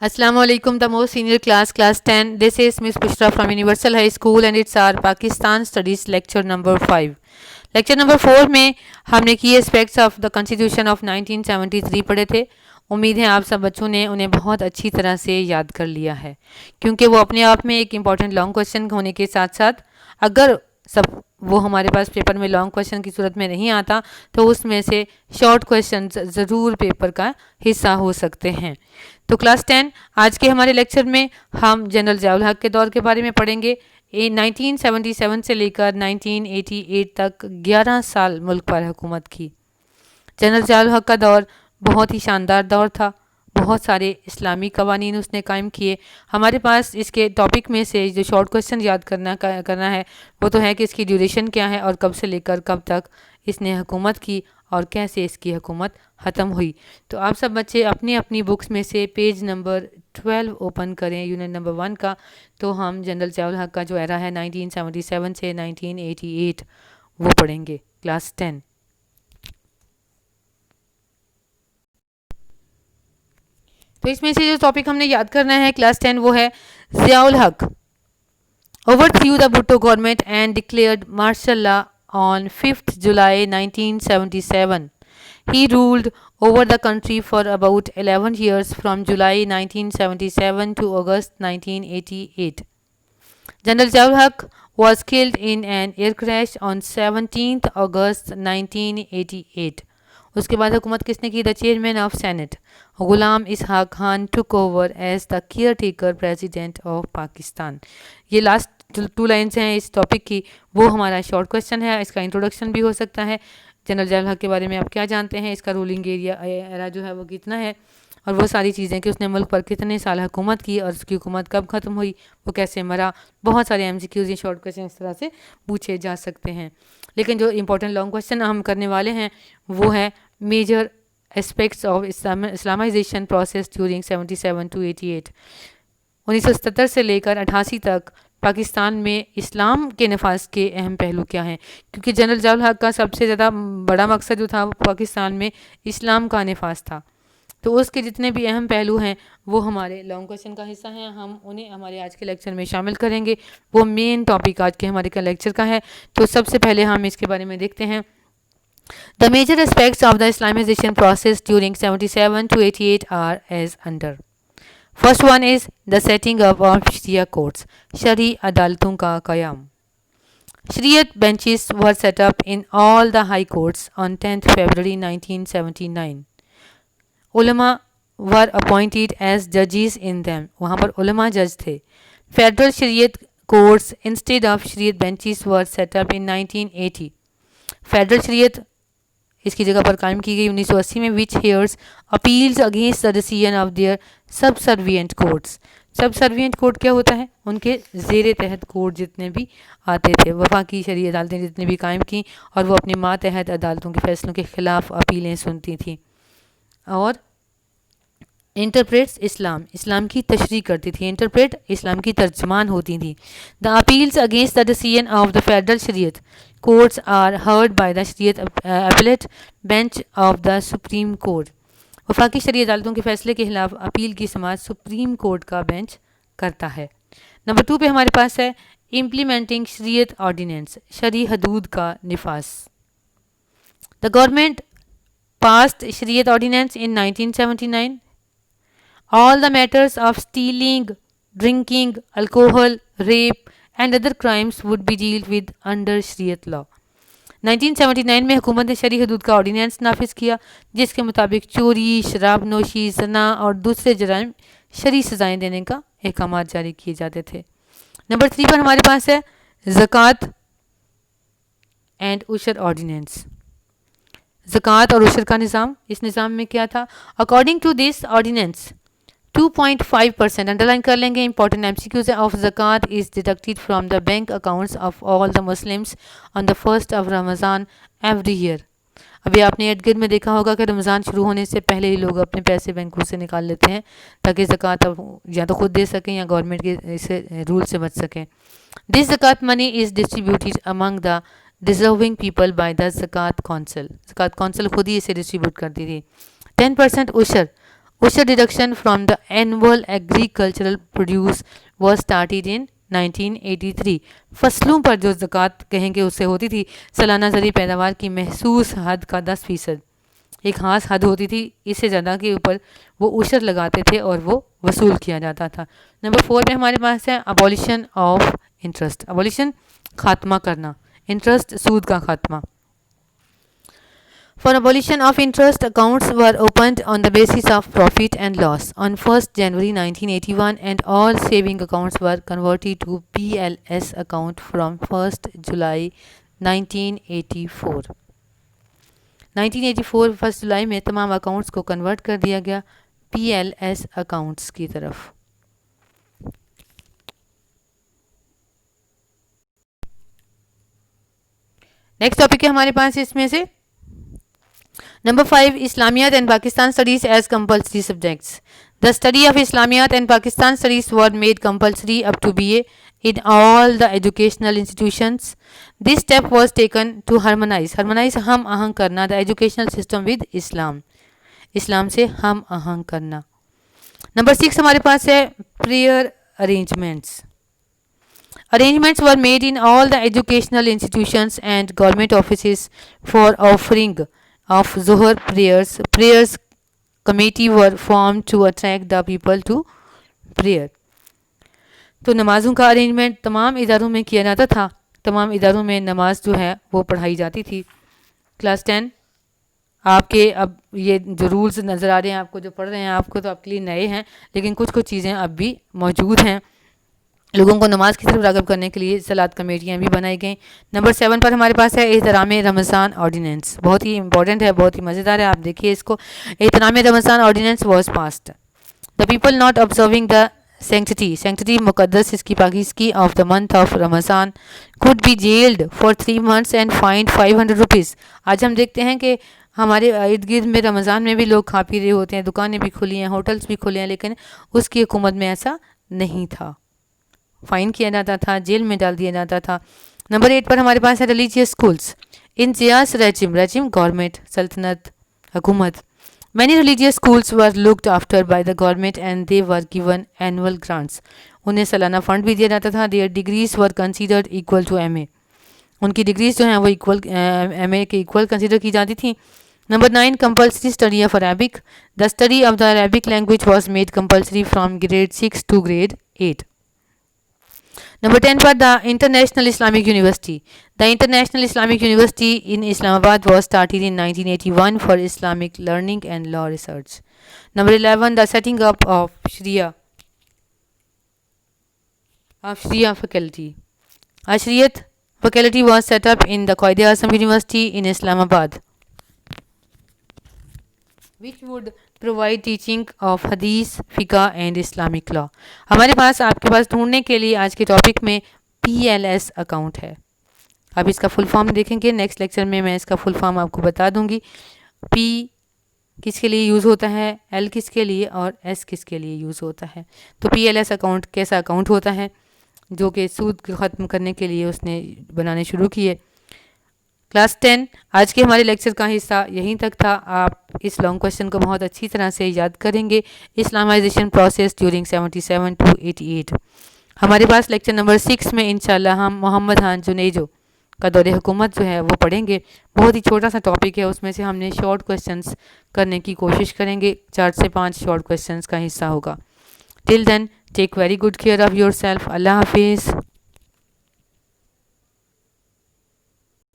Assalamu alaikum, the most senior class, class 10. This is Miss Bushra from Universal High School and it's our Pakistan Studies lecture number 5. Lecture number 4 में हमने की aspects of the constitution of 1973 पढ़े थे। उम्मीद है आप सब बच्चों ने उन्हें बहुत अच्छी तरह से याद कर लिया है, क्योंकि वो अपने आप में एक इम्पॉर्टेंट लॉन्ग क्वेश्चन होने के साथ साथ अगर सब वो हमारे पास पेपर में लॉन्ग क्वेश्चन की सूरत में नहीं आता तो उसमें से शॉर्ट क्वेश्चन ज़रूर पेपर का हिस्सा हो सकते हैं। तो क्लास 10 आज के हमारे लेक्चर में हम जनरल ज़ियाउल हक के दौर के बारे में पढ़ेंगे। 1977 से लेकर 1988 तक 11 साल मुल्क पर हुकूमत की। जनरल ज़ियाउल हक का दौर बहुत ही शानदार दौर था। बहुत सारे इस्लामी कवानीन उसने कायम किए। हमारे पास इसके टॉपिक में से जो शॉर्ट क्वेश्चन याद करना है वो तो है कि इसकी ड्यूरेशन क्या है और कब से लेकर कब तक इसने हुकूमत की और कैसे इसकी हुकूमत ख़त्म हुई। तो आप सब बच्चे अपनी अपनी बुक्स में से पेज नंबर 12 ओपन करें, यूनिट नंबर 1 का। तो हम जनरल ज़ियाउल हक का जो एरा है 1977 से 1988 वो पढ़ेंगे क्लास 10। तो इसमें से जो टॉपिक हमने याद करना है क्लास 10 वो है ज़ियाउल हक overthrew the Bhutto government and declared martial law on 5th July 1977. He ruled over the country for about 11 years from July 1977 to August 1988. General Ziaul Haq was killed in an air crash on 17th August 1988. उसके बाद हुकूमत किसने की? The chairman of senate Ghulam Ishaq Khan took over as the caretaker president of Pakistan. ये last 2 lines हैं इस topic की, वो हमारा शॉर्ट क्वेश्चन है। इसका इंट्रोडक्शन भी हो सकता है। जनरल ज़ियाउल हक के बारे में आप क्या जानते हैं, इसका रूलिंग एरा जो है वो कितना है, और वो सारी चीज़ें कि उसने मुल्क पर कितने साल हुकूमत की और उसकी हुकूमत कब ख़त्म हुई, वो कैसे मरा। बहुत सारे MCQs या शॉर्ट क्वेश्चन इस तरह से पूछे जा सकते हैं। लेकिन जो इंपॉर्टेंट लॉन्ग क्वेश्चन हम करने वाले हैं वो है major aspects of Islamization process during 77 to 88। 1977 से लेकर 88 तक पाकिस्तान में इस्लाम के नफाज के अहम पहलू क्या हैं, क्योंकि जनरल ज़ियाउल हक का सबसे ज़्यादा बड़ा मकसद जो था वो पाकिस्तान में इस्लाम का नफाज था। तो उसके जितने भी अहम पहलू हैं वो हमारे लॉन्ग क्वेश्चन का हिस्सा हैं, हम उन्हें हमारे आज के लेक्चर में शामिल करेंगे। वो मेन टॉपिक आज के हमारे लेक्चर का है। तो सबसे पहले हम इसके बारे में देखते हैं। The major aspects of the Islamization process during 77 to 88 are as under. First one is the setting up of Sharia courts, शरी अदालतों का क़याम। Shariat benches were set up in all the high courts on 10th February 1979. Ulama were appointed as judges in them, वहाँ पर उलमा जज थे। Federal Shariat courts instead of Shariat benches were set up in 1980. Federal Shariat इसकी जगह पर कायम की गई 1980 में, which hears appeals against the decision of their subservient courts. Subservient court क्या होता है? उनके ज़ेर तहत कोर्ट जितने भी आते थे, वफाकी शरीय अदालतें जितने भी कायम की, और वो अपनी मातहत अदालतों के फैसलों के ख़िलाफ़ अपीलें सुनती थी। और इंटरप्रेट्स इस्लाम की तशरीह करती थी। इंटरप्रेट इस्लाम की तर्जमान होती थी। The appeals against the decision of the federal Shariat courts are heard by the Shariat appellate bench of the supreme court. वफाकी शरीय अदालतों के फैसले के खिलाफ अपील की समाअत सुप्रीम कोर्ट का बेंच करता है। नंबर 2 पे हमारे पास है इम्प्लीमेंटिंग शरीयत ऑर्डिनेंस, शरी हदूद का निफास। द गवर्नमेंट पास्ड शरीयत ordinance in 1979. All the matters of stealing, drinking, alcohol, rape and other crimes would be dealt with under Shariat law. 1979 में हुकूमत ने शरी हदूद का ऑर्डिनेंस नाफिज किया, जिसके मुताबिक चोरी, शराब नोशी, जना और दूसरे जराइम शरी सजाएं देने का अहकाम जारी किए जाते थे। नंबर 3 पर हमारे पास है ज़कात एंड उशर ऑर्डिनेंस। ज़कात और उशर का निज़ाम, इस निज़ाम में क्या था? According to this ordinance 2.5% underline कर लेंगे, important MCQs of zakat is deducted from the bank accounts of all the Muslims on the 1st of Ramzan every year. अभी आपने इर्द गिर्द में देखा होगा कि रमज़ान शुरू होने से पहले ही लोग अपने पैसे बैंकों से निकाल लेते हैं ताकि ज़कात या तो खुद दे सकें या गवर्नमेंट के इसे रूल से बच सकें। This zakat money is distributed among the deserving people by the zakat council. Zakat council खुद ही इसे डिस्ट्रीब्यूट करती थी। 10% उशर, Usher deduction from the annual agricultural produce was started in 1983. फसलों पर जो ज़कात कहेंगे उससे होती थी सालाना ज़री पैदावार की महसूस हद का 10%, एक खास हद होती थी, इससे ज़्यादा के ऊपर वो उशर लगाते थे और वो वसूल किया जाता था। नंबर 4 में हमारे पास है अबॉलिशन ऑफ इंटरेस्ट। अबॉलिशन खात्मा करना, इंटरेस्ट सूद का खात्मा। For abolition of interest, accounts were opened on the basis of profit and loss on 1st January 1981, and all saving accounts were converted to PLS account from 1st July 1984. 1984 1 जुलाई में तमाम accounts को convert कर दिया गया PLS accounts की तरफ। Next topic है हमारे पास इसमें से Number 5, Islamiyat and Pakistan studies as compulsory subjects. The study of Islamiyat and Pakistan studies were made compulsory up to BA in all the educational institutions. This step was taken to harmonize हम आहंग करना the educational system with Islam. इस्लाम से हम आहंग करना। Number 6 हमारे पास है prayer arrangements. Arrangements were made in all the educational institutions and government offices for offering of Zohar prayers. Prayers committee were formed to attract the people to prayer. तो नमाज़ों का arrangement तमाम इदारों में किया जाता था, तमाम इदारों में नमाज जो है वो पढ़ाई जाती थी। क्लास 10 आपके अब ये जो रूल्स नज़र आ रहे हैं आपको, जो पढ़ रहे हैं आपको, तो आपके लिए नए हैं, लेकिन कुछ कुछ चीज़ें अब भी मौजूद हैं। लोगों को नमाज की तरफ राग़िब करने के लिए सलात कमेटियाँ भी बनाई गई। नंबर 7 पर हमारे पास है एहतराम रमज़ान ऑर्डिनेंस, बहुत ही इंपॉर्टेंट है, बहुत ही मज़ेदार है, आप देखिए इसको। Ehtram Ramzan ordinance was passed. The people not observing the sanctity मुकद्दस इसकी पाकिज़गी of the month of Ramzan could be jailed for 3 months and fined 500 rupees. आज हम देखते हैं कि हमारे इर्द गिर्द में रमज़ान में भी लोग खा पी रहे होते हैं, दुकानें भी खुली हैं, होटल्स भी खुले हैं, लेकिन उसकी हुकूमत में ऐसा नहीं था, फाइन किया जाता था, जेल में डाल दिया जाता था। नंबर 8 पर हमारे पास है religious schools in Zia's regime government सल्तनत हुकूमत। Many religious schools were looked after by the government and they were given annual grants. उन्हें सालाना फंड भी दिया जाता था। Their degrees were considered equal to MA, उनकी डिग्रीज जो हैं वो इक्वल MA के इक्वल कंसीडर की जाती थी। Number 9 compulsory study of Arabic. The study of the Arabic language was made compulsory from grade 6 to grade 8. Number 10 पर the International Islamic University. The International Islamic University in Islamabad was started in 1981 for Islamic learning and law research. Number 11 the setting up of Sharia faculty. A Shariat faculty was set up in the Quaid-e-Azam University in Islamabad, which would provide teaching of हदीस, फ़िक़ा and Islamic law. हमारे पास आपके पास ढूंढने के लिए आज के topic में PLS account है। अब इसका फुल फॉर्म देखेंगे, नेक्स्ट लेक्चर में मैं इसका फुल फॉर्म आपको बता दूंगी। P किसके लिए यूज़ होता है, L किसके लिए और S किसके लिए यूज़ होता है। तो PLS अकाउंट कैसा अकाउंट होता है जो कि सूद ख़त्म करने के लिए उसने बनाने शुरू किए। क्लास 10 आज के हमारे लेक्चर का हिस्सा यहीं तक था। आप इस लॉन्ग क्वेश्चन को बहुत अच्छी तरह से याद करेंगे। Islamisation process during 77 to 88। हमारे पास लेक्चर नंबर 6 में इंशाल्लाह हम मोहम्मद खान जुनेजो का दौरे हुकूमत जो है वो पढ़ेंगे। बहुत ही छोटा सा टॉपिक है, उसमें से हमने शॉर्ट क्वेश्चंस करने की कोशिश करेंगे। 4 से 5 शॉर्ट क्वेश्चंस का हिस्सा होगा। Till then take very good care of yourself. Allah हाफिज़।